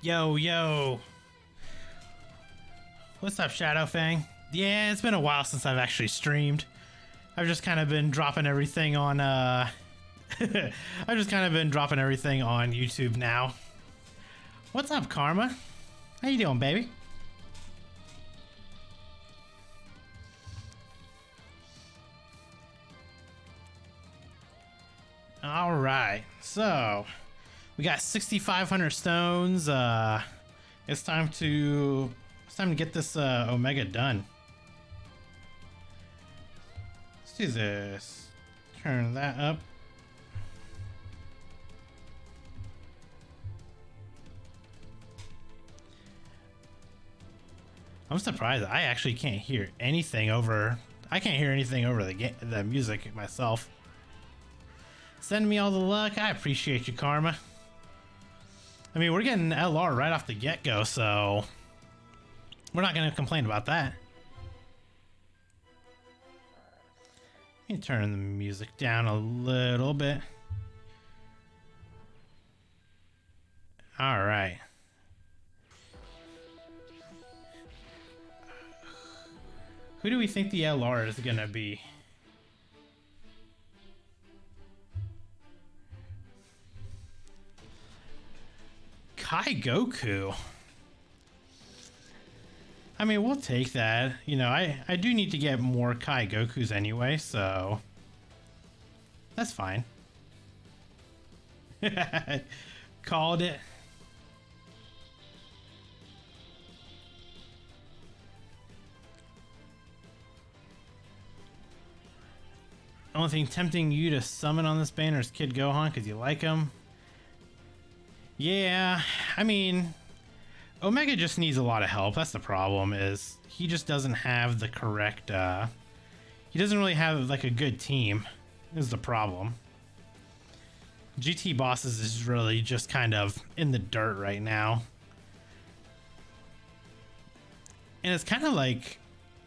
Yo, yo. What's up, Shadow Fang? Yeah, it's been a while since I've actually streamed. I've just kind of been dropping everything on, I've just kind of been dropping everything on YouTube now. What's up, Karma? How you doing, baby? Alright, so we got 6,500 stones. It's time to get this Omega done. Let's do this. Turn that up. I'm surprised I actually can't hear anything over. I can't hear anything over the music myself. Send me all the luck. I appreciate you, Karma. I mean, we're getting LR right off the get-go, so we're not going to complain about that. Let me turn the music down a little bit. All right. Who do we think the LR is going to be? Kai Goku. I mean, we'll take that. You know, I do need to get more Kai Gokus anyway, so that's fine. Called it. Only thing tempting you to summon on this banner is Kid Gohan because you like him. Yeah, I mean, Omega just needs a lot of help. That's the problem, is he just doesn't have the correct, he doesn't really have like a good team is the problem. GT Bosses is really just kind of in the dirt right now. And it's kind of like,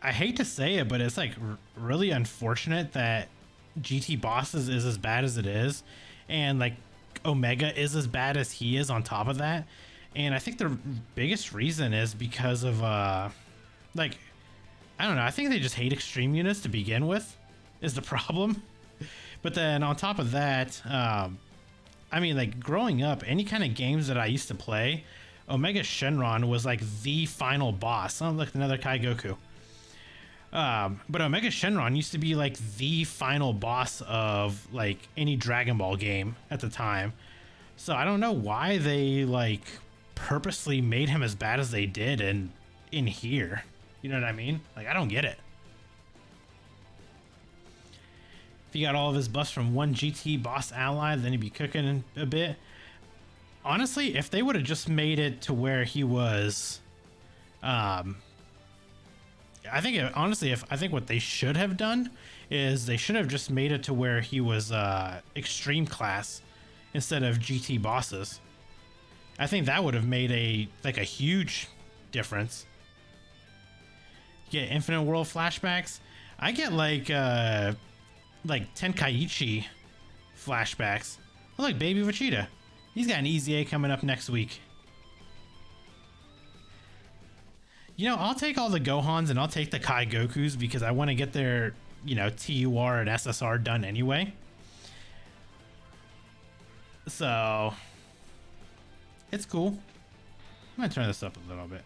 I hate to say it, but it's like really unfortunate that GT Bosses is as bad as it is. And like, Omega is as bad as he is on top of that. And I think the biggest reason is because of like, I don't know, I think they just hate extreme units to begin with is the problem. But then on top of that, I mean, like growing up, any kind of games that I used to play, Omega Shenron was like the final boss. Oh, look, another Kai Goku. But Omega Shenron used to be like the final boss of like any Dragon Ball game at the time. So I don't know why they like purposely made him as bad as they did in here. You know what I mean? Like, I don't get it. If he got all of his buffs from one GT boss ally, then he'd be cooking a bit. Honestly, if they would have just made it to where he was, I think I think what they should have done is they should have just made it to where he was extreme class instead of GT bosses. I think that would have made a huge difference. Get infinite world flashbacks. I get like Tenkaichi flashbacks. I like Baby Vegeta. He's got an Easy A coming up next week. You know, I'll take all the Gohans and I'll take the Kai Gokus because I want to get their, you know, TUR and SSR done anyway. So, it's cool. I'm going to turn this up a little bit.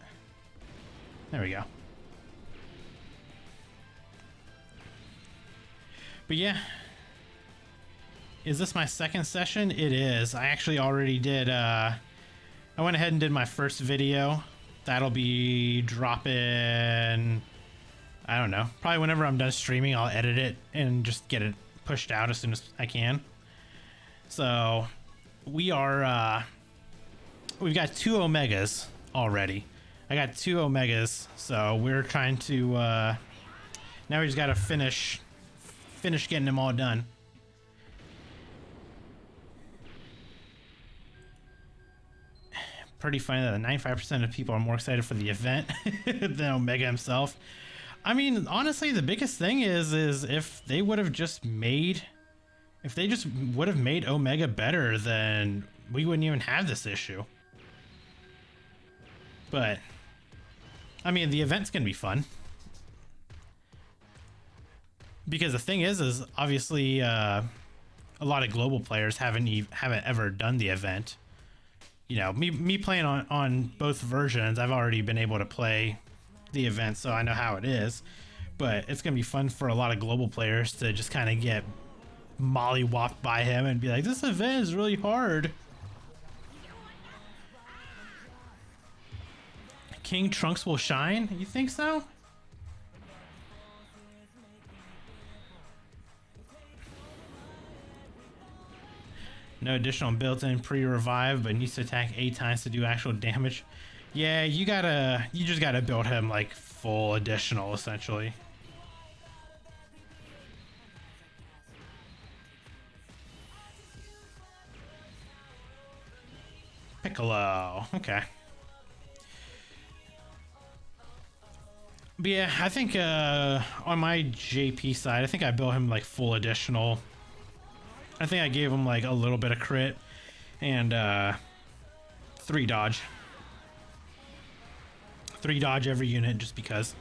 There we go. But yeah. Is this my second session? It is. I actually already did, I went ahead and did my first video. That'll be dropping, I don't know, probably whenever I'm done streaming. I'll edit it and just get it pushed out as soon as I can. So we are, we've got 2 Omegas already. I got 2 Omegas, so we're trying to, now we just got to finish getting them all done. Pretty funny that 95% of people are more excited for the event than Omega himself. I mean, honestly, the biggest thing is if they would have just made If they just would have made Omega better, then we wouldn't even have this issue. But I mean, the event's gonna be fun because the thing is obviously a lot of global players haven't ever done the event. You know, me playing on both versions, I've already been able to play the event, so I know how it is. But it's gonna be fun for a lot of global players to just kind of get mollywopped by him and be like, this event is really hard. King Trunks will shine? You think so? No additional built-in pre-revive, but needs to attack 8 times to do actual damage. Yeah, you just gotta build him like full additional, essentially. Piccolo, okay. But yeah, I think on my JP side, I think I built him like full additional. I think I gave him like a little bit of crit and 3 dodge. 3 dodge every unit just because.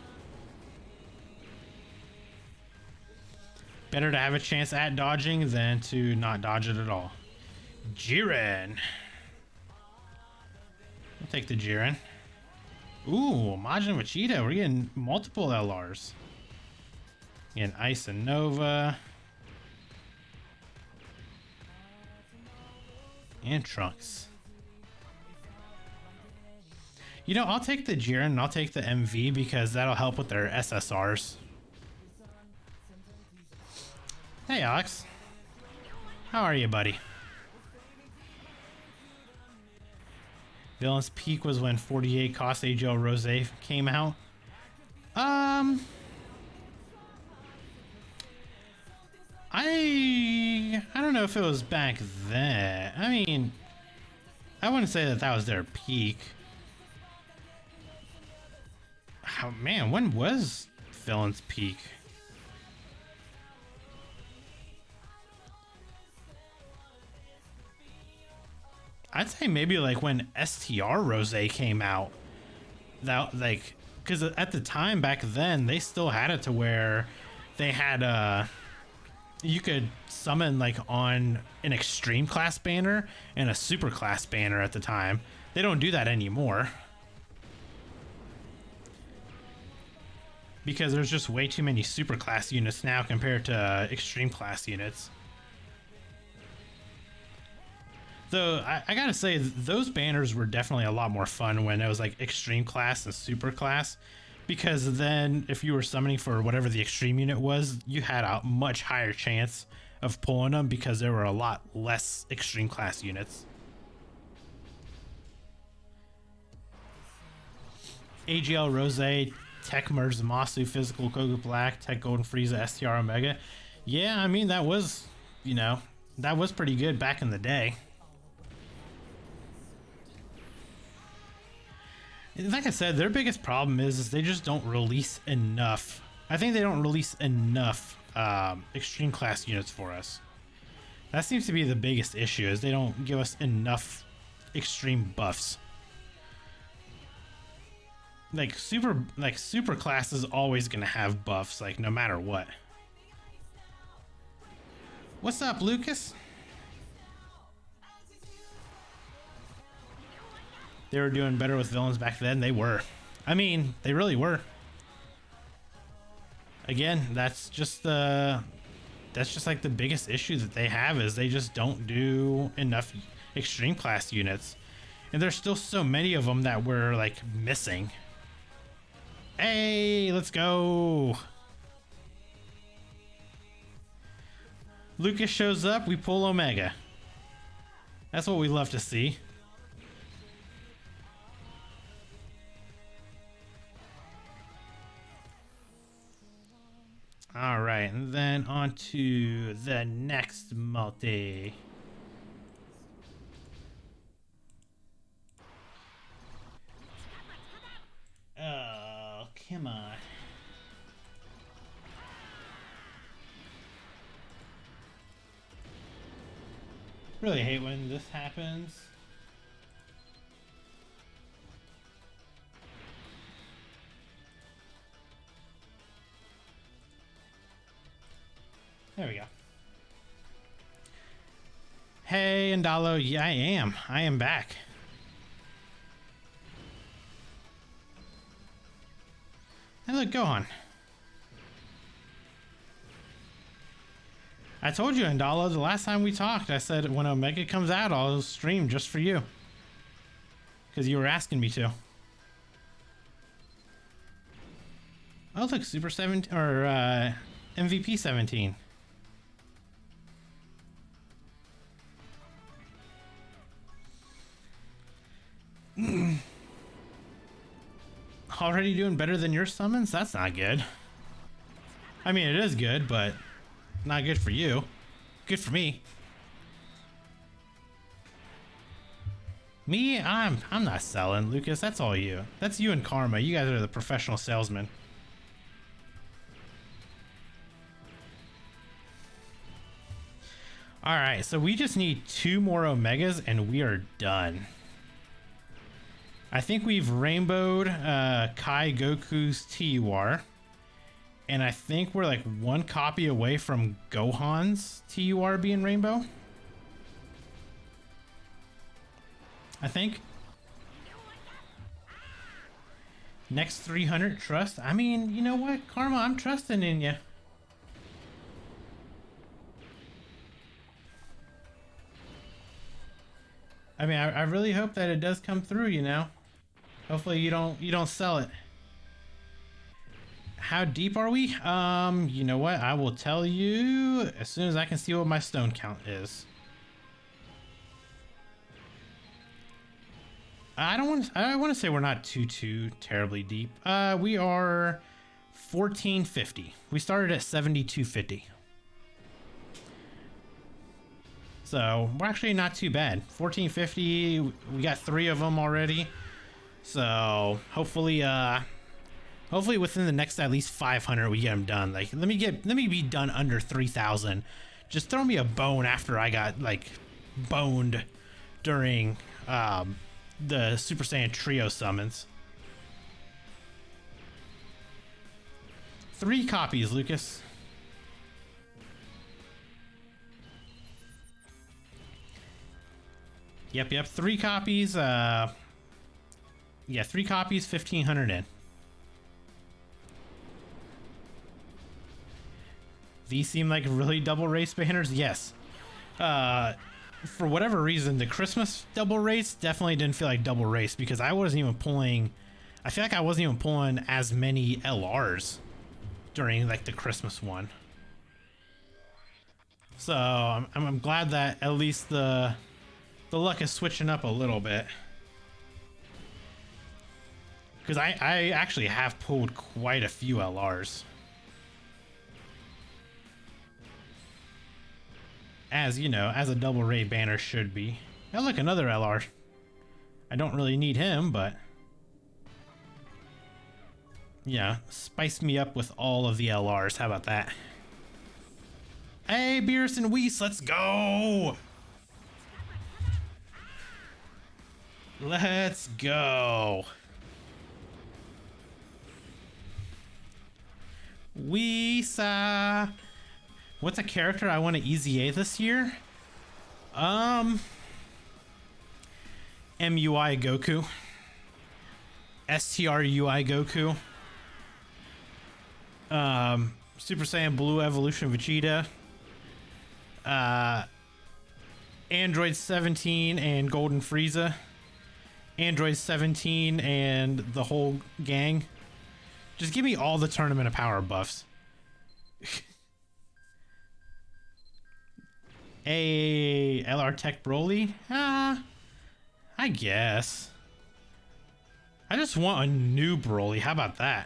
Better to have a chance at dodging than to not dodge it at all. Jiren. I'll take the Jiren. Ooh, Majin Vegeta. We're getting multiple LRs. Getting Ice and Nova. And Trunks. You know, I'll take the Jiren and I'll take the MV because that'll help with their SSRs. Hey, Alex. How are you, buddy? Villain's peak was when 48 cost AGL Rose came out. I don't know if it was back then. I mean, I wouldn't say that was their peak. Oh, man, when was Villain's peak? I'd say maybe like when STR Rose came out. That like, because at the time back then they still had it to where they had you could summon like on an extreme class banner and a super class banner at the time. They don't do that anymore because there's just way too many super class units now compared to extreme class units. Though I gotta say, those banners were definitely a lot more fun when it was like extreme class and super class, because then if you were summoning for whatever the extreme unit was, you had a much higher chance of pulling them because there were a lot less extreme class units. AGL Rose, Tech Merge Zamasu, Physical Goku Black, Tech Golden Frieza, STR Omega. Yeah, I mean, that was, you know, that was pretty good back in the day. Like I said, their biggest problem is they just don't release enough. I think they don't release enough extreme class units for us. That seems to be the biggest issue, is they don't give us enough extreme buffs. Like super class is always gonna have buffs, like no matter what. What's up, Lucas? They were doing better with villains back then. They were. I mean, they really were. Again, that's just like the biggest issue that they have, is they just don't do enough extreme class units. And there's still so many of them that we're like missing. Hey, let's go. Lucas shows up, we pull Omega. That's what we love to see. All right, and then on to the next multi. Oh, come on. Really hate when this happens. Hey, Indalo. Yeah, I am. I am back. Hey, look, Gohan. I told you, Indalo, the last time we talked, I said when Omega comes out, I'll stream just for you. Because you were asking me to. Oh, look, Super 17, or MVP 17. Already doing better than your summons? That's not good. I mean, it is good, but not good for you. Good for me. Me, I'm not selling, Lucas. That's all you. That's you and Karma. You guys are the professional salesmen. All right, so we just need 2 more Omegas and we are done. I think we've rainbowed Kai Goku's TUR. And I think we're like 1 copy away from Gohan's TUR being rainbow. I think. Next 300 trust. I mean, you know what, Karma, I'm trusting in you. I mean, I really hope that it does come through, you know. Hopefully you don't sell it. How deep are we? You know what? I will tell you as soon as I can see what my stone count is. I want to say we're not too terribly deep. We are 1450. We started at 7250. So we're actually not too bad. 1450. We got 3 of them already. So hopefully within the next at least 500 we get them done. Like let me be done under 3000. Just throw me a bone after I got like boned during the Super Saiyan Trio summons. 3 copies, Lucas. Yep, 3 copies. Yeah, 3 copies, 1500 in. These seem like really double race banners. Yes. For whatever reason, the Christmas double race definitely didn't feel like double race because I wasn't even pulling. I feel like I wasn't even pulling as many LRs during like the Christmas one. So I'm glad that at least the luck is switching up a little bit. Because I actually have pulled quite a few LRs. As, you know, as a double raid banner should be. Oh, look, another LR. I don't really need him, but... yeah, spice me up with all of the LRs. How about that? Hey, Beerus and Whis, let's go! Let's go! Whis, what's a character I want to easy A this year? MUI Goku. STRUI Goku. Super Saiyan Blue Evolution Vegeta. Android 17 and Golden Frieza. Android 17 and the whole gang. Just give me all the Tournament of Power buffs. A LR Tech Broly? I guess. I just want a new Broly. How about that?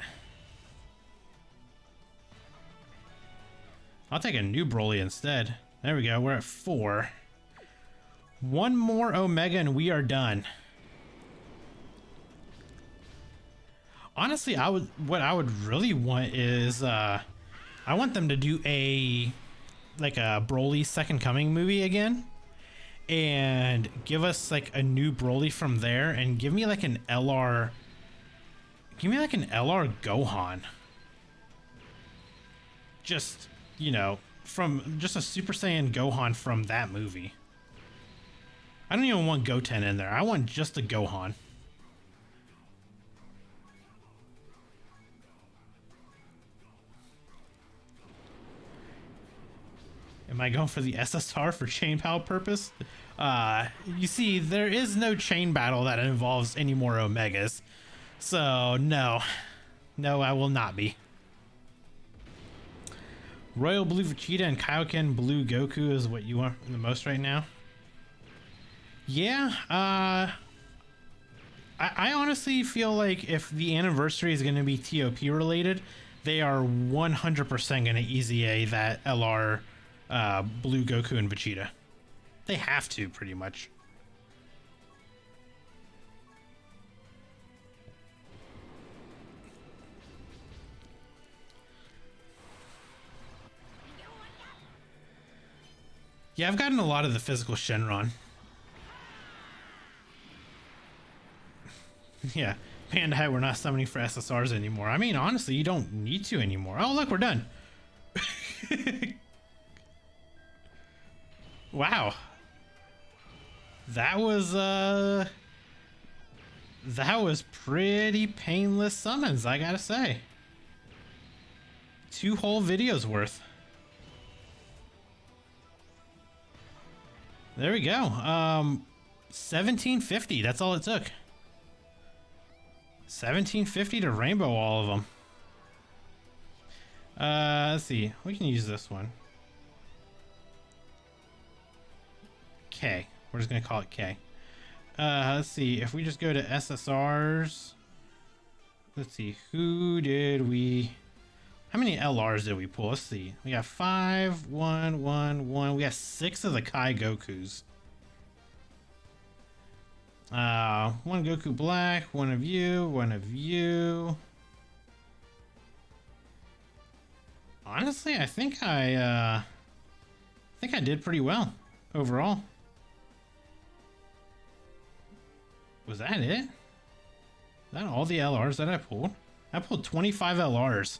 I'll take a new Broly instead. There we go. We're at 4. 1 more Omega and we are done. Honestly, what I would really want is I want them to do a Broly Second Coming movie again and give us like a new Broly from there and give me like an LR Gohan. Just, you know, from just a Super Saiyan Gohan from that movie. I don't even want Goten in there. I want just the Gohan. Am I going for the SSR for chain battle purpose? You see, there is no chain battle that involves any more Omegas. So, no. No, I will not be. Royal Blue Vegeta and Kaioken Blue Goku is what you want the most right now? Yeah, I honestly feel like if the anniversary is going to be TOP related, they are 100% going to EZA that LR Blue Goku and Vegeta. They have to, pretty much. Yeah, I've gotten a lot of the physical Shenron. Yeah, Panda Hat, we're not summoning for SSRs anymore. I mean, honestly, you don't need to anymore. Oh, look, we're done. Wow. That was pretty painless summons, I gotta say. 2 whole videos worth. There we go. 1750, that's all it took. 1750 to rainbow all of them. Let's see. We can use this one. K. We're just gonna call it K. Let's see. If we just go to SSRs, let's see. Who did we? How many LRs did we pull? Let's see. We got 5, 1, 1, 1. We got 6 of the Kai Gokus. 1 Goku Black, 1 of you, 1 of you. Honestly, I think I did pretty well overall. Was that it? Is that all the LRs that I pulled? I pulled 25 LRs.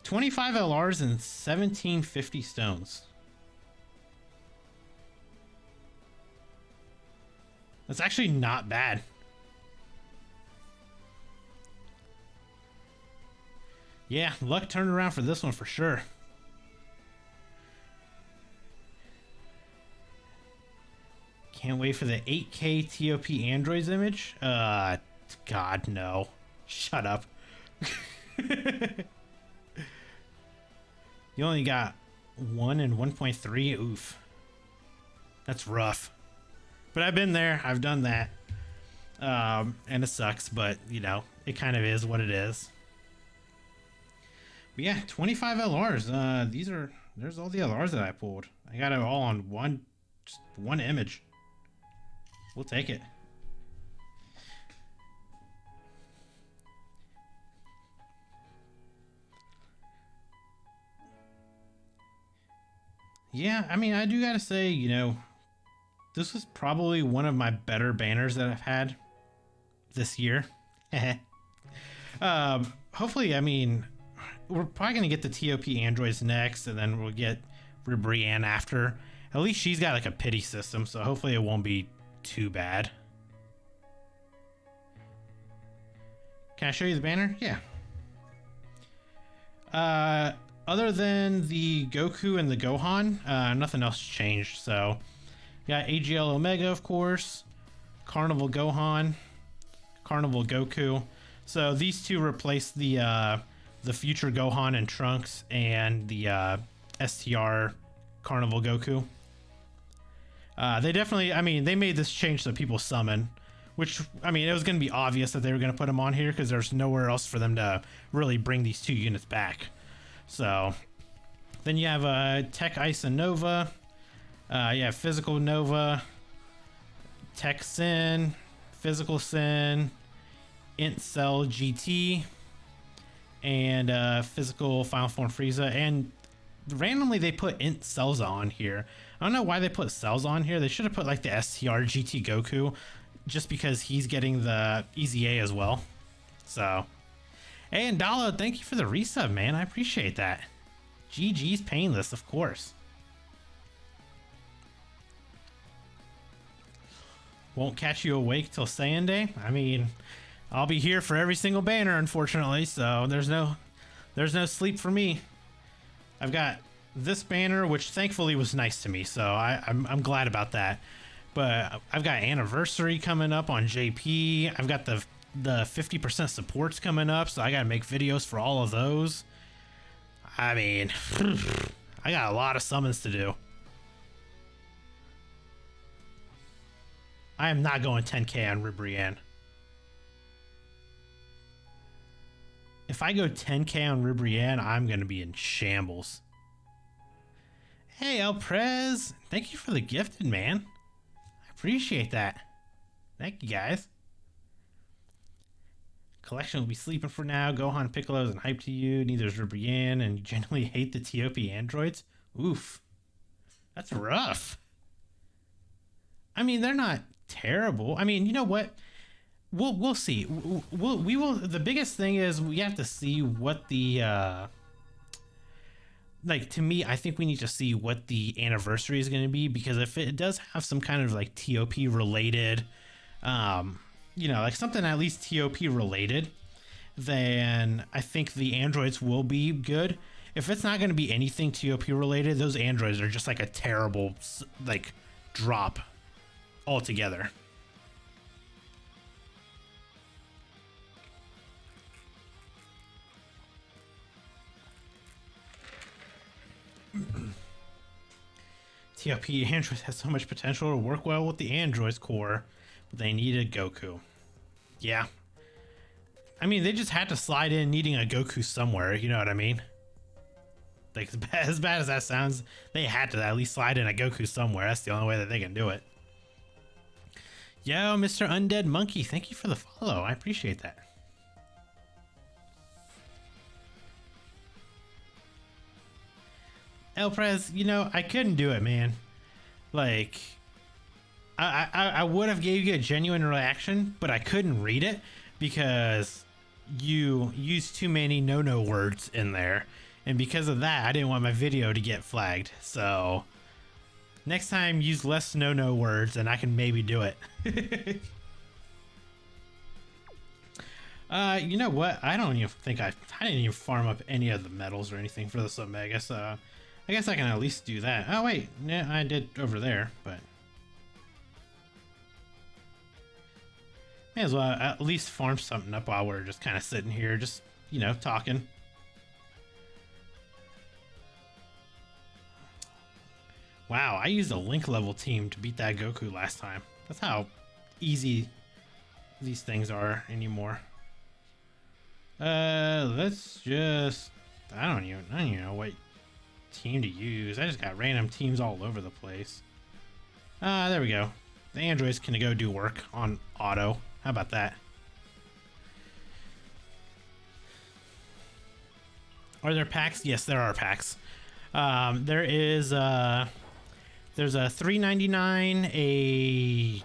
25 LRs and 1750 stones. That's actually not bad. Yeah, luck turned around for this one for sure. Can't wait for the 8K TOP Androids image. God, no. Shut up. You only got 1 and 1.3. Oof. That's rough. But I've been there. I've done that. And it sucks, but, you know, it kind of is what it is. But yeah, 25 LRs. There's all the LRs that I pulled. I got it all on just one image. We'll take it. Yeah, I mean, I do gotta say, you know, this was probably one of my better banners that I've had this year. Hopefully, I mean, we're probably gonna get the TOP androids next, and then we'll get Brienne after. At least she's got like a pity system, so hopefully it won't be too bad. Can I show you the banner? Yeah. Other than the Goku and the Gohan, nothing else changed. So, got AGL Omega, of course, Carnival Gohan, Carnival Goku. So these two replace the future Gohan and Trunks and the STR Carnival Goku. They definitely, I mean, they made this change so people summon, which, I mean, it was going to be obvious that they were going to put them on here because there's nowhere else for them to really bring these 2 units back. So then you have Tech Ice and Nova. You have Physical Nova, Tech Sin, Physical Sin, Int Cell GT, and Physical Final Form Frieza. And randomly they put Int Cells on here. I don't know why they put Cells on here. They should have put like the STR GT Goku, just because he's getting the EZA as well. So, hey, and Dalo, thank you for the resub, man. I appreciate that. GG's painless, of course. won't catch you awake till Saiyan Day. I mean, I'll be here for every single banner, unfortunately, so there's no sleep for me. I've got this banner, which thankfully was nice to me, so I'm glad about that. But I've got anniversary coming up on JP. I've got the 50% supports coming up, so I gotta make videos for all of those. I mean, I got a lot of summons to do. I am not going 10k on Ribrianne. If I go 10k on Ribrianne, I'm going to be in shambles. Hey, El Prez. Thank you for the gifted, man. I appreciate that. Thank you, guys. Collection will be sleeping for now. Gohan Piccolo isn't hyped to you. Neither is Ribrianne, and you generally hate the TOP androids. Oof. That's rough. I mean, they're not terrible. I mean, you know what? We'll see. We will. The biggest thing is we have to see what the like, to me, I think we need to see what the anniversary is going to be, because if it does have some kind of like TOP related, you know, like something at least TOP related, then I think the androids will be good. If it's not going to be anything TOP related, those androids are just like a terrible like drop altogether. TOP androids has so much potential to work well with the androids core, but they needed Goku. Yeah. I mean, they just had to slide in needing a Goku somewhere, you know what I mean? Like, as bad as that sounds, they had to at least slide in a Goku somewhere. That's the only way that they can do it. Yo, Mr. Undead Monkey, thank you for the follow. I appreciate that. El Prez, you know, I couldn't do it, man. Like, I would have gave you a genuine reaction, but I couldn't read it because you used too many no-no words in there. And because of that, I didn't want my video to get flagged. So next time, use less no-no words and I can maybe do it. You know what? I don't even think I didn't even farm up any of the medals or anything for this Omega, so I guess I can at least do that. Oh wait, yeah, I did over there, but may as well at least farm something up while we're just kind of sitting here, just, you know, talking. Wow, I used a Link level team to beat that Goku last time. That's how easy these things are anymore. Let's just, I don't even know what team to use. I just got random teams all over the place. There we go. The androids can go do work on auto. How about that? Are there packs? Yes, there are packs. There is there's a $3.99, a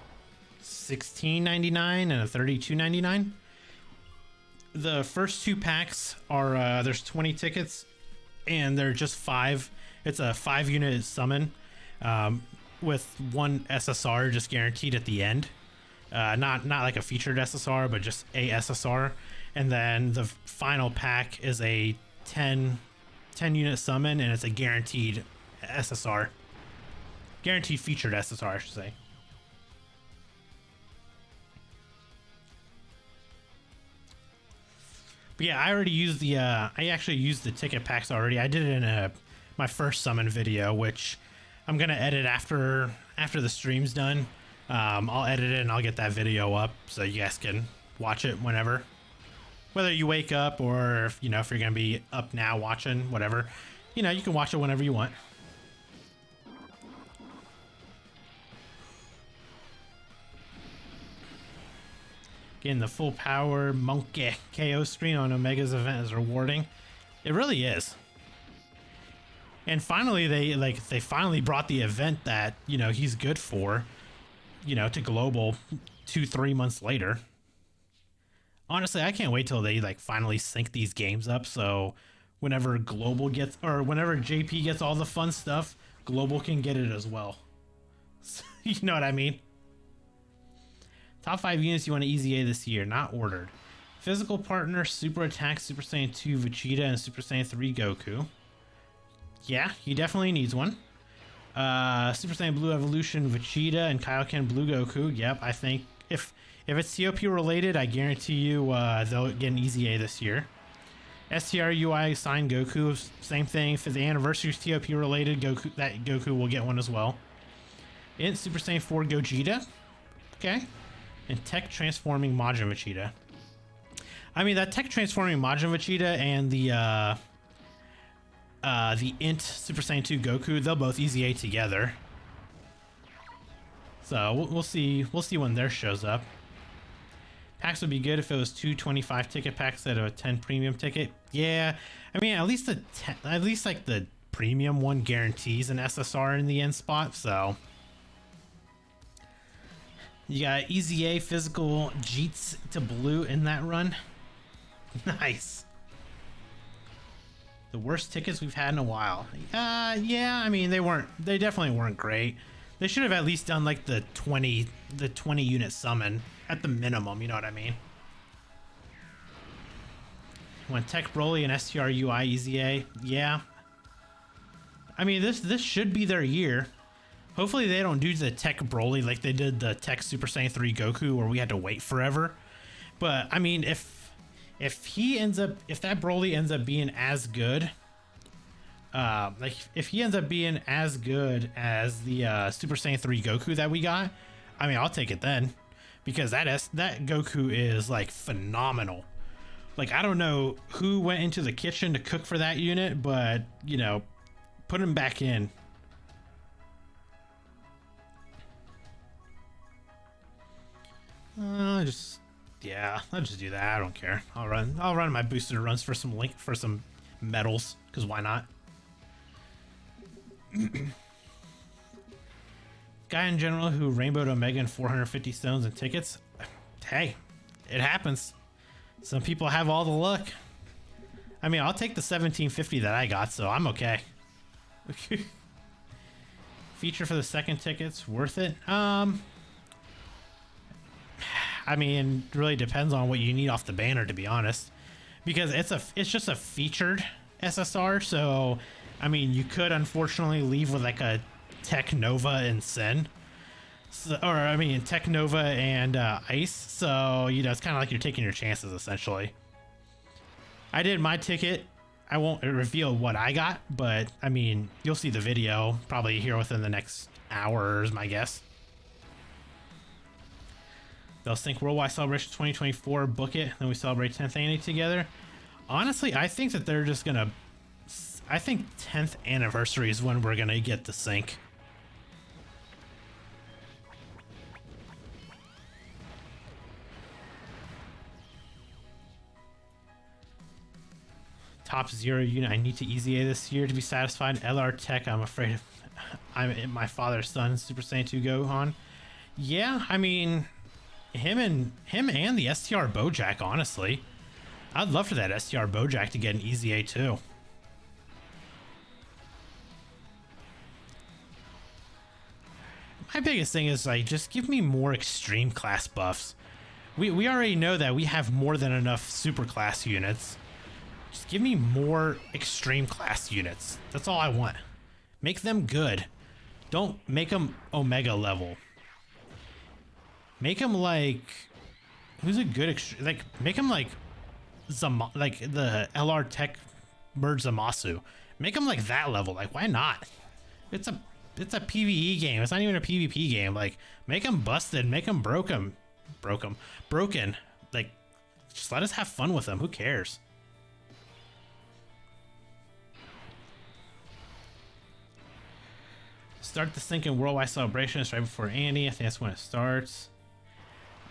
$16.99, and a $32.99. The first two packs are there's 20 tickets, and they're just 5. It's a 5-unit summon with 1 SSR just guaranteed at the end. Not like a featured SSR, but just a SSR. And then the final pack is a 10 unit summon, and it's a guaranteed SSR. Guaranteed featured SSR, I should say. But yeah, I already used the I actually used the ticket packs already. I did it in my first summon video, which I'm gonna edit after the stream's done. I'll edit it and I'll get that video up so you guys can watch it whenever, whether you wake up or if, you know, if you're gonna be up now watching, whatever, you know, you can watch it whenever you want. Getting the full power monkey KO screen on Omega's event is rewarding. It really is. And finally, they finally brought the event that, you know, he's good for, you know, to global 2-3 months later. Honestly, I can't wait till they like finally sync these games up, so whenever global gets, or whenever JP gets all the fun stuff, global can get it as well. You know what I mean? Top 5 units you want to easy A this year, not ordered. Physical partner, Super Attack, Super Saiyan 2 Vegeta, and Super Saiyan 3 Goku. Yeah, he definitely needs one. Super Saiyan Blue Evolution Vegeta and Kaioken Blue Goku. Yep, I think if it's TOP related, I guarantee you they'll get an easy A this year. STRUI signed Goku, same thing. If the anniversary is TOP related, Goku will get one as well. In Super Saiyan 4 Gogeta. Okay. And Tech Transforming Majin Vegeta. I mean, that Tech Transforming Majin Vegeta and the Int Super Saiyan 2 Goku, they'll both easy A together. So we'll see when theirs shows up. Packs would be good if it was 2 25 ticket packs instead of a 10 premium ticket. Yeah, I mean, at least like the premium one guarantees an SSR in the end spot. So you got easy A physical Jeets to blue in that run. Nice. The worst tickets we've had in a while. Yeah, I mean, they definitely weren't great. They should have at least done like the 20 unit summon at the minimum, you know what I mean? When Tech Broly and STRUI Easy A, yeah. I mean, this should be their year. Hopefully they don't do the Tech Broly like they did the Tech Super Saiyan 3 Goku where we had to wait forever. But I mean, if that Broly ends up being as good, like if he ends up being as good as the Super Saiyan 3 Goku that we got, I mean, I'll take it then, because that Goku is like phenomenal. Like, I don't know who went into the kitchen to cook for that unit, but you know, put him back in. I'll just do that. I don't care. I'll run my booster runs for some medals, because why not? Guy in general who rainbowed Omega in 450 stones and tickets. Hey, it happens. Some people have all the luck. I mean, I'll take the 1750 that I got, so I'm okay. Feature for the second tickets, worth it? I mean, it really depends on what you need off the banner, to be honest, because it's just a featured SSR. So, I mean, you could unfortunately leave with like a Tech Nova and Sen, Tech Nova and Ice. So, you know, it's kind of like you're taking your chances essentially. I did my ticket. I won't reveal what I got, but I mean, you'll see the video probably here within the next hour, is my guess. They'll sync Worldwide Celebration 2024, book it, then we celebrate 10th anniversary together. Honestly, I think that they're just gonna... I think 10th anniversary is when we're gonna get the sync. Top 0 unit I need to easy A this year to be satisfied. LR Tech, I'm afraid of... I'm my father's son, Super Saiyan 2 Gohan. Yeah, I mean... Him and the STR Bojack, honestly. I'd love for that STR Bojack to get an easy A too. My biggest thing is, like, just give me more extreme class buffs. We already know that we have more than enough super class units. Just give me more extreme class units. That's all I want. Make them good. Don't make them Omega level. Make him like, who's a good like? Make him like like the LR Tech Merge Zamasu. Make him like that level. Like, why not? It's a PvE game. It's not even a PvP game. Like, make him busted. Make him broken. Like, just let us have fun with them. Who cares? Start the sync in Worldwide Celebration. It's right before Annie. I think that's when it starts.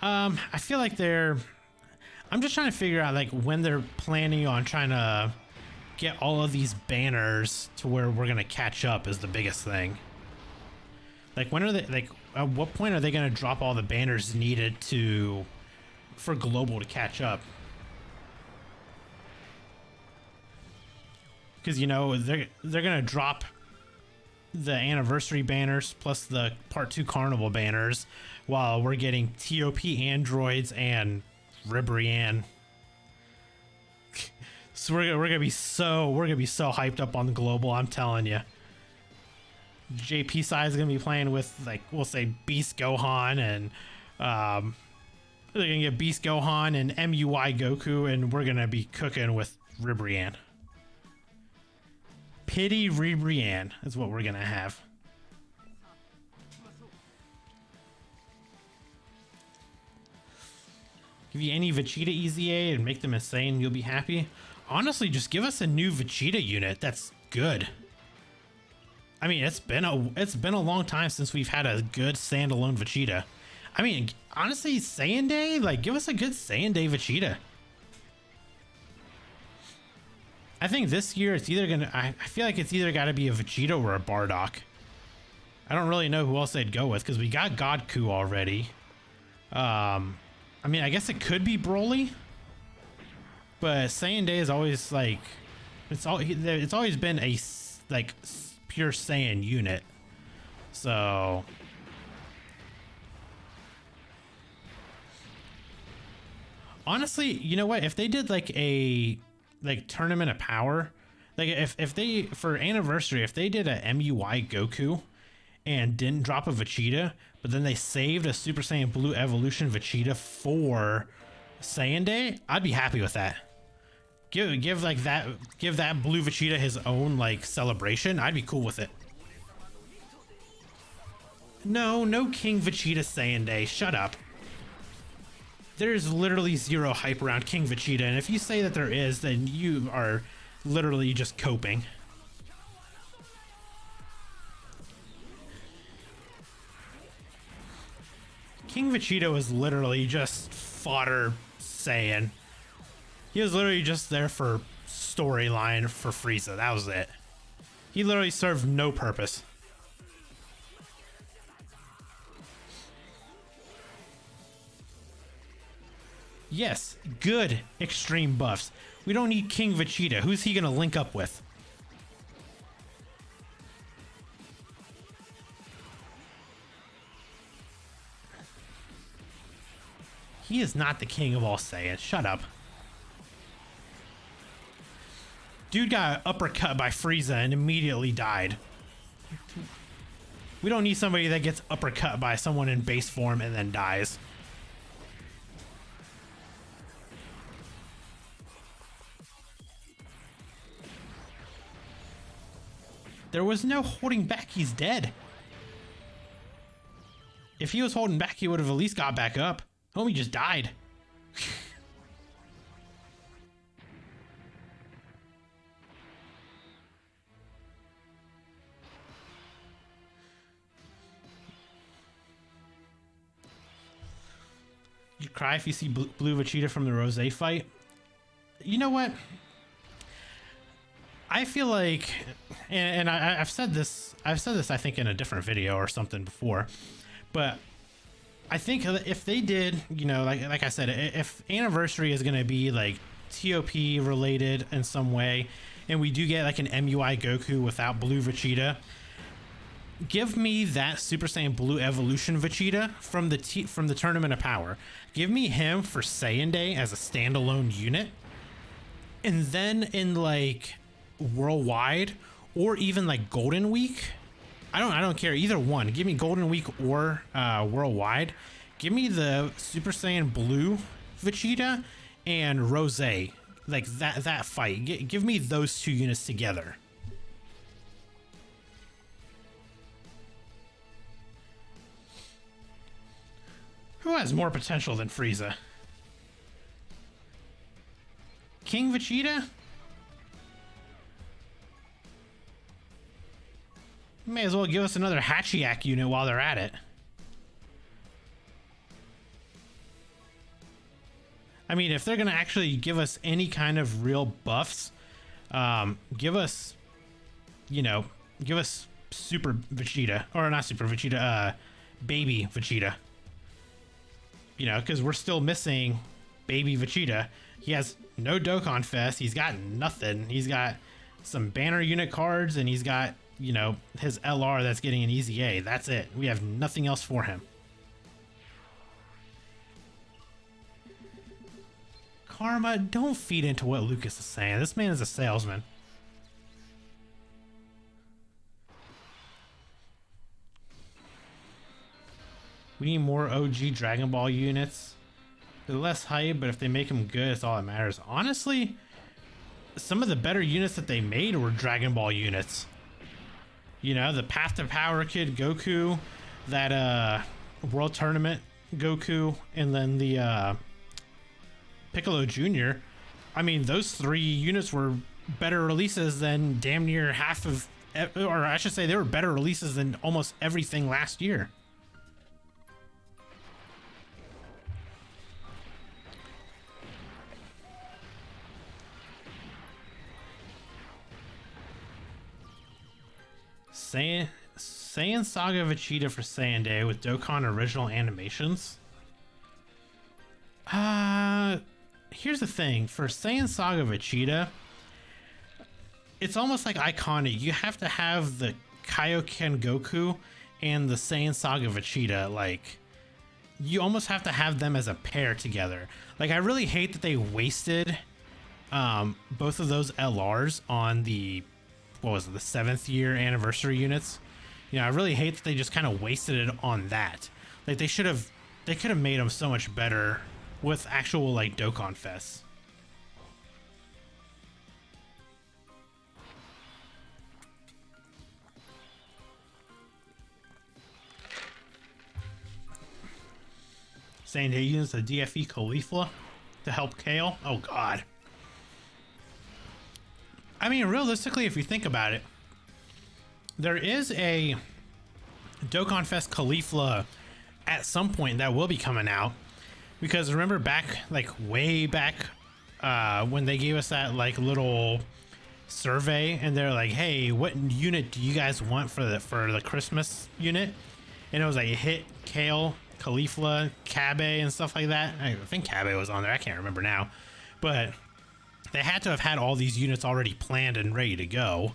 I feel like I'm just trying to figure out like when they're planning on trying to get all of these banners to where we're gonna catch up is the biggest thing. Like, when are they, like, at what point are they gonna drop all the banners needed for global to catch up? Because, you know, they're gonna drop the anniversary banners plus the Part 2 Carnival banners, while we're getting TOP androids and Ribrianne. So we're gonna be so hyped up on the global. I'm telling you. JP side is gonna be playing with, like, we'll say Beast Gohan, and they're gonna get Beast Gohan and MUI Goku, and we're gonna be cooking with Ribrianne. Pity Ribrianne is what we're gonna have. Give you any Vegeta EZA and make them insane, you'll be happy. Honestly, just give us a new Vegeta unit that's good. I mean, it's been a long time since we've had a good standalone Vegeta. I mean, honestly, Saiyan Day, like, give us a good Saiyan Day Vegeta. I think this year it's either gonna, I feel like it's either got to be a Vegeta or a Bardock. I don't really know who else they'd go with, because we got Godku already. I mean, I guess it could be Broly, but Saiyan Day is always like, it's always been a like pure Saiyan unit. So honestly, you know what? If they did like a tournament of power, like if they, for anniversary, if they did a MUI Goku and didn't drop a Vegeta, but then they saved a Super Saiyan Blue Evolution Vegeta for Saiyan Day, I'd be happy with that. Give that Blue Vegeta his own like celebration. I'd be cool with it. No King Vegeta Saiyan Day. Shut up. There's literally zero hype around King Vegeta, and if you say that there is, then you are literally just coping. King Vegeta was literally just fodder Saiyan. He was literally just there for storyline for Frieza. That was it. He literally served no purpose. Yes, good extreme buffs. We don't need King Vegeta. Who's he gonna link up with? He is not the king of all Saiyans. Shut up. Dude got uppercut by Frieza and immediately died. We don't need somebody that gets uppercut by someone in base form and then dies. There was no holding back. He's dead. If he was holding back, he would have at least got back up. Homie just died. You cry if you see Blue Vegeta from the Rose fight. You know what? I feel like, and I've said this I think in a different video or something before, but I think if they did, you know, like I said, if anniversary is going to be like TOP related in some way, and we do get like an MUI Goku without Blue Vegeta, give me that Super Saiyan Blue Evolution Vegeta from the Tournament of Power. Give me him for Saiyan Day as a standalone unit, and then in like worldwide or even like Golden Week, I don't care, either one. Give me Golden Week or worldwide. Give me the Super Saiyan Blue Vegeta and Rose, like that fight. Give me those two units together. Who has more potential than Frieza? King Vegeta? May as well give us another Hachiyak unit while they're at it. I mean, if they're going to actually give us any kind of real buffs, give us Super Vegeta, or not Super Vegeta, Baby Vegeta. You know, because we're still missing Baby Vegeta. He has no Dokkan Fest. He's got nothing. He's got some banner unit cards, and he's got, you know, his LR that's getting an easy A. That's it. We have nothing else for him. Karma, don't feed into what Lucas is saying. This man is a salesman. We need more OG Dragon Ball units. They're less hype, but if they make them good, it's all that matters. Honestly, some of the better units that they made were Dragon Ball units. You know, the Path to Power Kid Goku, that World Tournament Goku, and then the Piccolo Jr. I mean, those 3 units were better releases than damn near half of, or I should say they were better releases than almost everything last year. Saiyan Saga Vegeta for Saiyan Day with Dokkan original animations. Here's the thing. For Saiyan Saga Vegeta, it's almost like iconic. You have to have the Kaioken Goku and the Saiyan Saga Vegeta. Like, you almost have to have them as a pair together. Like, I really hate that they wasted both of those LRs on the, what was it, the 7th year anniversary units. You know, I really hate that they just kind of wasted it on that. Like, they could have made them so much better with actual, like, Dokkan Fests. Saying they use the DFE Caulifla to help Kale. Oh god. I mean, realistically, if you think about it, there is a Dokkan Fest Caulifla at some point that will be coming out. Because remember back, like way back, when they gave us that like little survey and they're like, hey, what unit do you guys want for the Christmas unit? And it was like Hit, Kale, Caulifla, Kabe, and stuff like that. I think Kabe was on there. I can't remember now. But they had to have had all these units already planned and ready to go.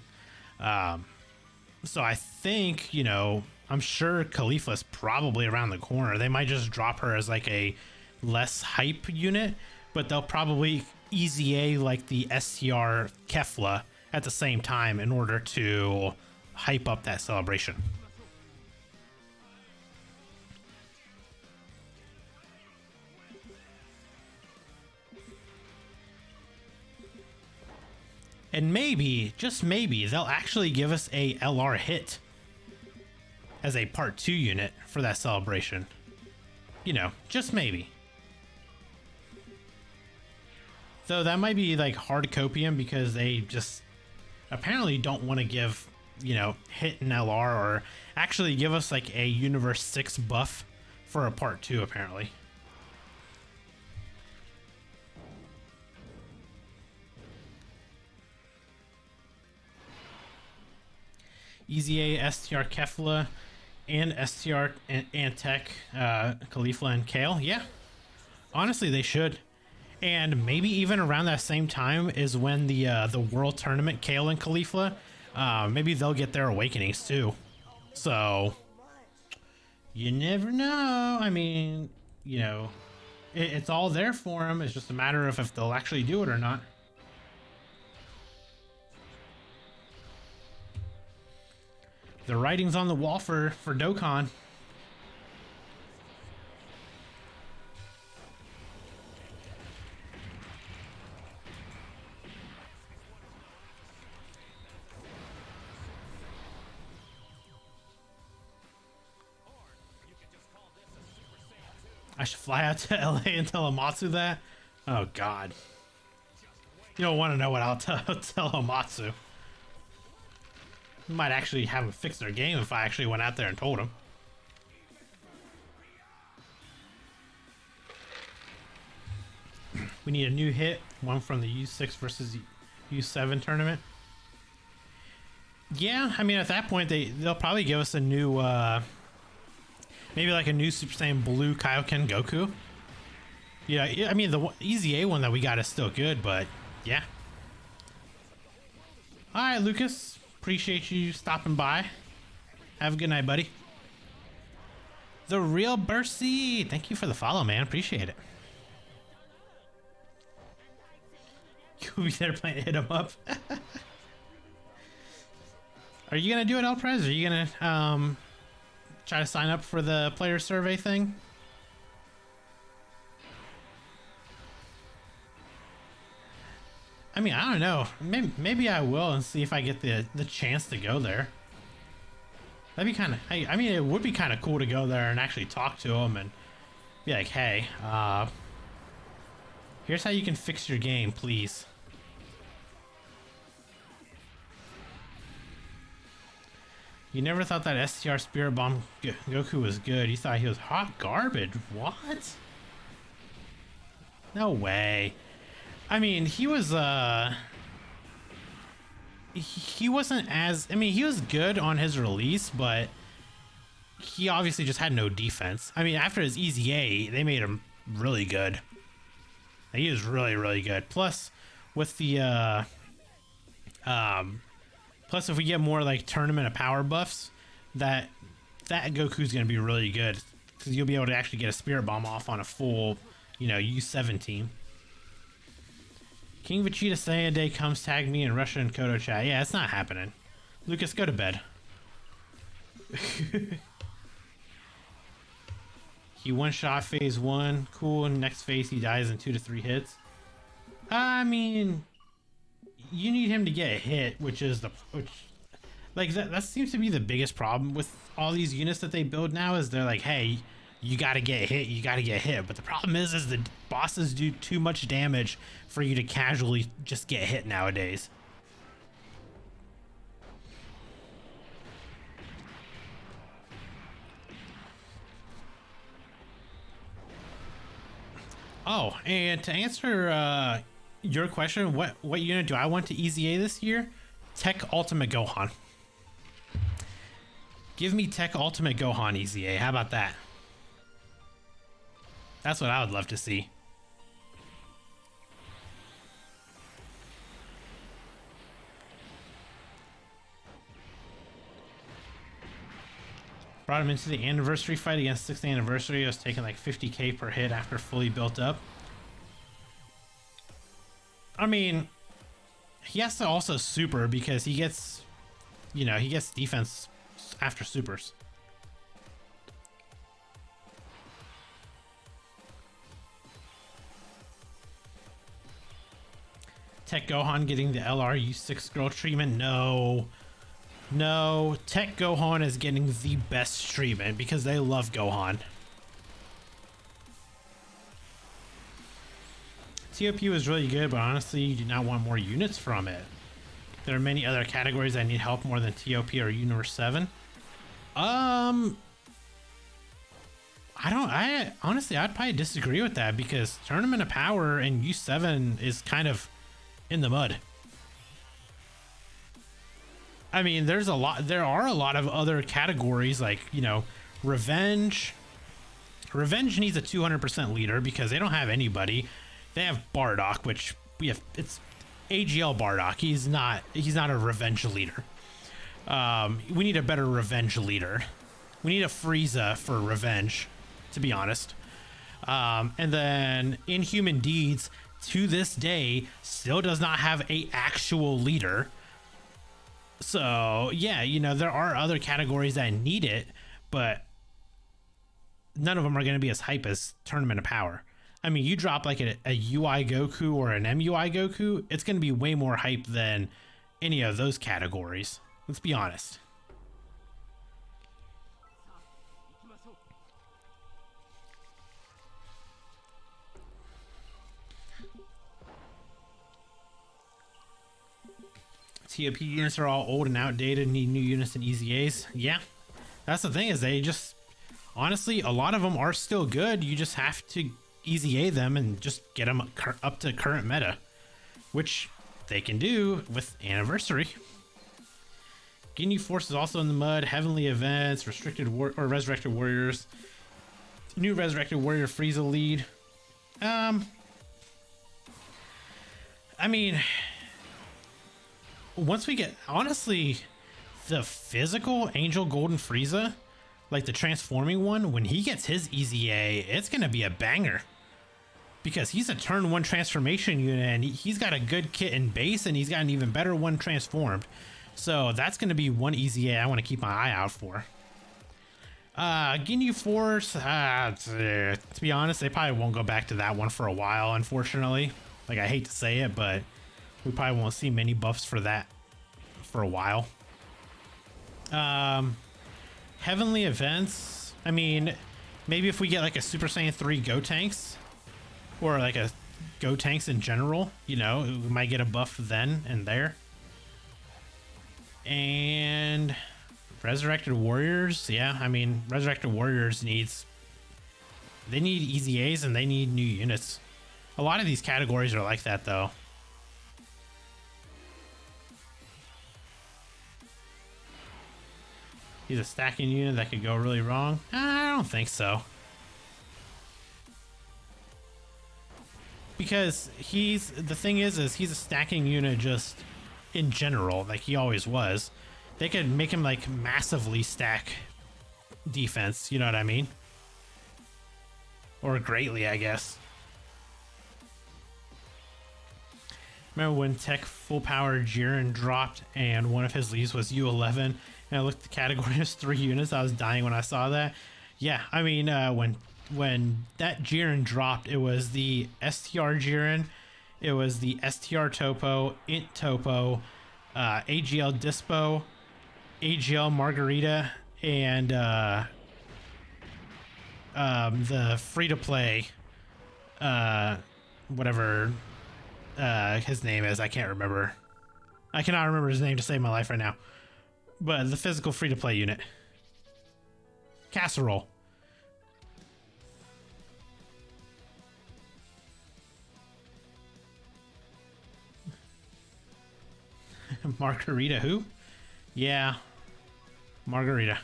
So I think, you know, I'm sure Caulifla's probably around the corner. They might just drop her as like a less hype unit, but they'll probably easy A like the STR Kefla at the same time in order to hype up that celebration. And maybe, just maybe, they'll actually give us a LR hit as a part 2 unit for that celebration. You know, just maybe. Though that might be like hard copium because they just apparently don't want to give, you know, hit an LR or actually give us like a Universe 6 buff for a part 2 apparently. Easy A, STR Kefla, and STR and Tech, Caulifla and Kale. Yeah, honestly, they should. And maybe even around that same time is when the World Tournament Kale and Caulifla, maybe they'll get their awakenings too. So you never know. I mean, you know, it's all there for them. It's just a matter of if they'll actually do it or not. The writing's on the wall for Dokkan. I should fly out to LA and tell Amatsu that? Oh god. You don't want to know what I'll tell Amatsu. Might actually have them fix their game if I actually went out there and told them. We need a new hit, one from the U6 versus U7 tournament. Yeah, I mean at that point they'll probably give us a new maybe like a new Super Saiyan Blue Kaioken Goku. Yeah, I mean the Easy A one that we got is still good, but yeah. All right, Lucas. Appreciate you stopping by. Have a good night, buddy. The Real Bursty, thank you for the follow, man. Appreciate it. You'll be there playing Hit 'em Up. Are you gonna do it, El Prez? Are you gonna try to sign up for the player survey thing? I mean, I don't know. Maybe I will and see if I get the chance to go there. That'd be kind of. I mean, it would be kind of cool to go there and actually talk to them and be like, "Hey, here's how you can fix your game, please." You never thought that STR Spirit Bomb Goku was good. You thought he was hot garbage. What? No way. I mean, he was he wasn't as, I mean, he was good on his release, but he obviously just had no defense. I mean, after his Easy A, they made him really good. He was really, really good. Plus, with the plus if we get more like Tournament of Power buffs, that Goku's gonna be really good because you'll be able to actually get a Spirit Bomb off on a full, you know, U7 team. King Vegeta Saiyan Day comes, tag me in Russia and Kodo chat. Yeah, it's not happening. Lucas, go to bed. He one-shot phase 1. Cool. Next phase, he dies in 2 to 3 hits. I mean, you need him to get a hit, which that seems to be the biggest problem with all these units that they build now. Is they're like, hey, you gotta get hit, you gotta get hit. But the problem is the bosses do too much damage for you to casually just get hit nowadays. Oh, and to answer your question, what unit do I want to Easy A this year? Tech Ultimate Gohan. Give me Tech Ultimate Gohan Easy A. How about that? That's what I would love to see. Brought him into the anniversary fight against 6th anniversary. I was taking like 50k per hit after fully built up. I mean, he has to also super because he gets, you know, he gets defense after supers. Tech Gohan getting the LRU6 girl treatment? No. No, Tech Gohan is getting the best treatment because they love Gohan. TOP was really good, but honestly, you do not want more units from it. There are many other categories that need help more than TOP or Universe 7. I honestly, I'd probably disagree with that because Tournament of Power and U7 is kind of in the mud. I mean, there are a lot of other categories like, you know, Revenge. Revenge needs a 200% leader because they don't have anybody. They have Bardock, which it's AGL Bardock. He's not a Revenge leader. We need a better Revenge leader. We need a Frieza for Revenge, to be honest. And then Inhuman Deeds, to this day, still does not have a actual leader. So yeah, you know, there are other categories that need it, but none of them are going to be as hype as Tournament of Power. I mean, you drop like a UI Goku or an MUI Goku, it's going to be way more hype than any of those categories. Let's be honest. TOP units are all old and outdated, need new units and Easy A's. Yeah, that's the thing, is they just, honestly, a lot of them are still good. You just have to Easy A them and just get them up to current meta, which they can do with Anniversary. Ginyu Force is also in the mud. Heavenly Events, Resurrected Warriors, new Resurrected Warrior Frieza lead. I mean, once we get, honestly, the physical Angel Golden Frieza, like the transforming one, when he gets his EZA, it's gonna be a banger. Because he's a turn 1 transformation unit, and he's got a good kit in base, and he's got an even better one transformed. So that's gonna be one EZA I want to keep my eye out for. Ginyu Force, to be honest, they probably won't go back to that one for a while, unfortunately. Like, I hate to say it, but we probably won't see many buffs for that for a while. Heavenly Events, I mean, maybe if we get like a Super Saiyan 3 Gotenks, or like a Gotenks in general, you know, we might get a buff then and there. And Resurrected Warriors, yeah, I mean, Resurrected Warriors they need EZAs and they need new units. A lot of these categories are like that, though. He's a stacking unit that could go really wrong. I don't think so. Because the thing is he's a stacking unit just in general, like he always was. They could make him like massively stack defense, you know what I mean? Or greatly, I guess. Remember when Tech Full Power Jiren dropped and one of his leaves was U11, and I looked at the category as 3 units? I was dying when I saw that. Yeah, I mean, when that Jiren dropped, it was the STR Jiren, it was the STR Topo, Int Topo, AGL Dispo, AGL Margarita, and the free-to-play, whatever his name is. I can't remember. I cannot remember his name to save my life right now. But the physical free-to-play unit. Casserole. Margarita who? Yeah. Margarita.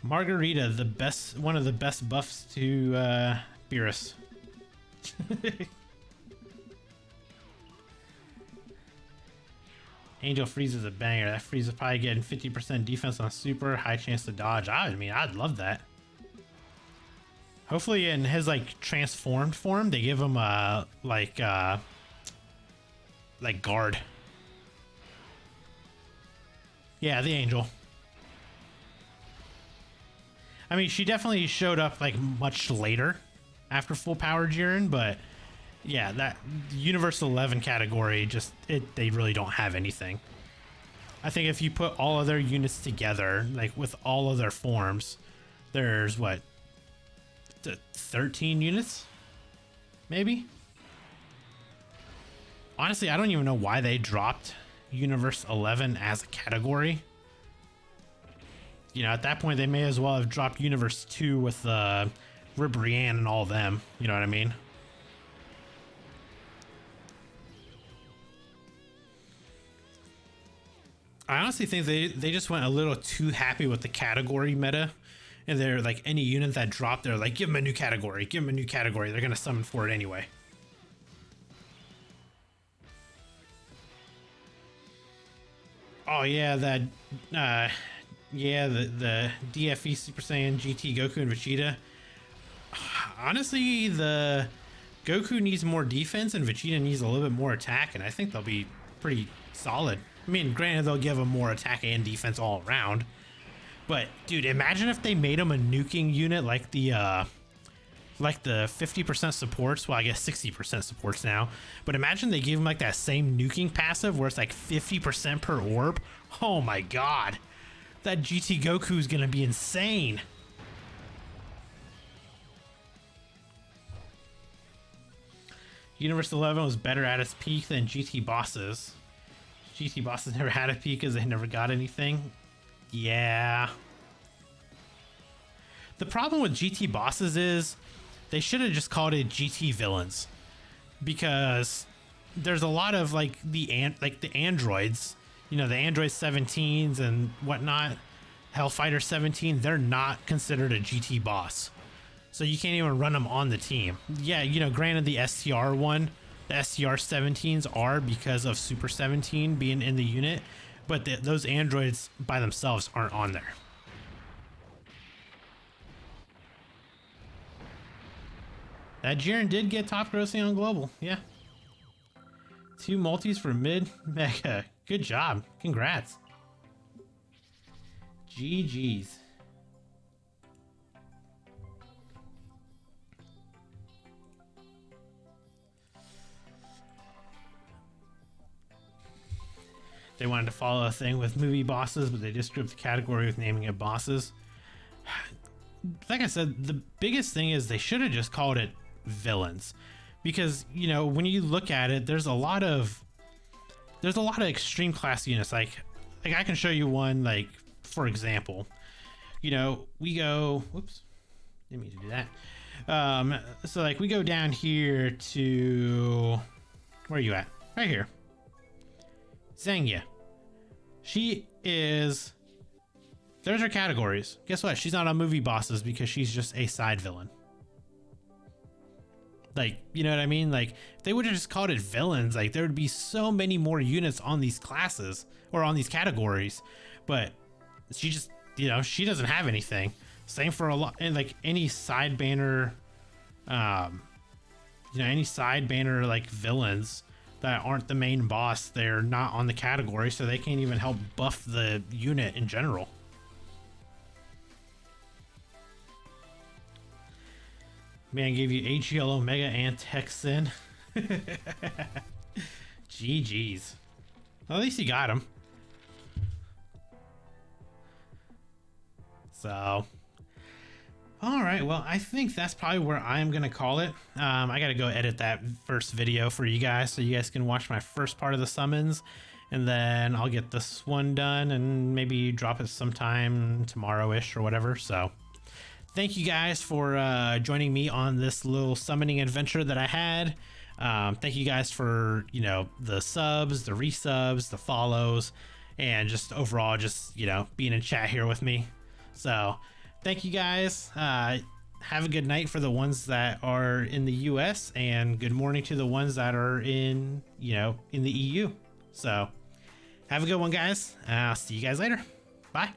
Margarita, one of the best buffs to Beerus. Angel Freeze is a banger. That Freeze is probably getting 50% defense on super, high chance to dodge. I mean, I'd love that. Hopefully in his like transformed form, they give him like guard. Yeah, the Angel. I mean, she definitely showed up like much later after Full Power Jiren, but yeah, that Universal 11 category they really don't have anything. I think if you put all of their units together, like with all of their forms, there's what, 13 units? Maybe? Honestly, I don't even know why they dropped Universe 11 as a category. You know, at that point, they may as well have dropped Universe 2 with Ribrianne and all of them. You know what I mean? I honestly think they just went a little too happy with the category meta. And they're like, any unit that dropped, they're like, give them a new category. Give them a new category. They're going to summon for it anyway. Oh, yeah, that... yeah, the DFE Super Saiyan GT Goku and Vegeta. Honestly, the Goku needs more defense and Vegeta needs a little bit more attack, and I think they'll be pretty solid. I mean, granted, they'll give him more attack and defense all around. But, dude, imagine if they made him a nuking unit like the 50% supports. Well, I guess 60% supports now. But imagine they gave him like that same nuking passive where it's like 50% per orb. Oh my god. That GT Goku is going to be insane. Universe 11 was better at its peak than GT Bosses. GT Bosses never had a peak because they never got anything. Yeah. The problem with GT Bosses is they should have just called it GT Villains, because there's a lot of like the androids, you know, the Android 17s and whatnot, Hellfighter 17, they're not considered a GT boss. So you can't even run them on the team. Yeah, you know, granted the STR one The STR-17s are because of Super 17 being in the unit, but those androids by themselves aren't on there. That Jiren did get top grossing on global, yeah. 2 multis for mid mega. Good job. Congrats. GG's. They wanted to follow a thing with movie bosses, but they just grouped the category with naming it bosses. Like I said, the biggest thing is they should have just called it villains, because you know when you look at it, there's a lot of extreme class units. Like I can show you one. Like for example, you know we go. Whoops, didn't mean to do that. So like we go down here to where are you at? Right here. Zangya. She is. There's her categories. Guess what? She's not on movie bosses because she's just a side villain. Like, you know what I mean? Like, if they would have just called it villains, like, there would be so many more units on these classes or on these categories. But she just, you know, she doesn't have anything. Same for a lot, and like any side banner, you know, any side banner like villains that aren't the main boss, they're not on the category, so they can't even help buff the unit in general. Man gave you HGL Omega and Texan. GG's. Well, at least you got him. So, all right. Well, I think that's probably where I'm going to call it. I got to go edit that first video for you guys so you guys can watch my first part of the summons. And then I'll get this one done and maybe drop it sometime tomorrow-ish or whatever. So thank you guys for joining me on this little summoning adventure that I had. Thank you guys for, you know, the subs, the resubs, the follows, and just overall just, you know, being in chat here with me. So thank you guys. Have a good night for the ones that are in the US, and good morning to the ones that are in, you know, in the EU. So have a good one, guys. I'll see you guys later. Bye.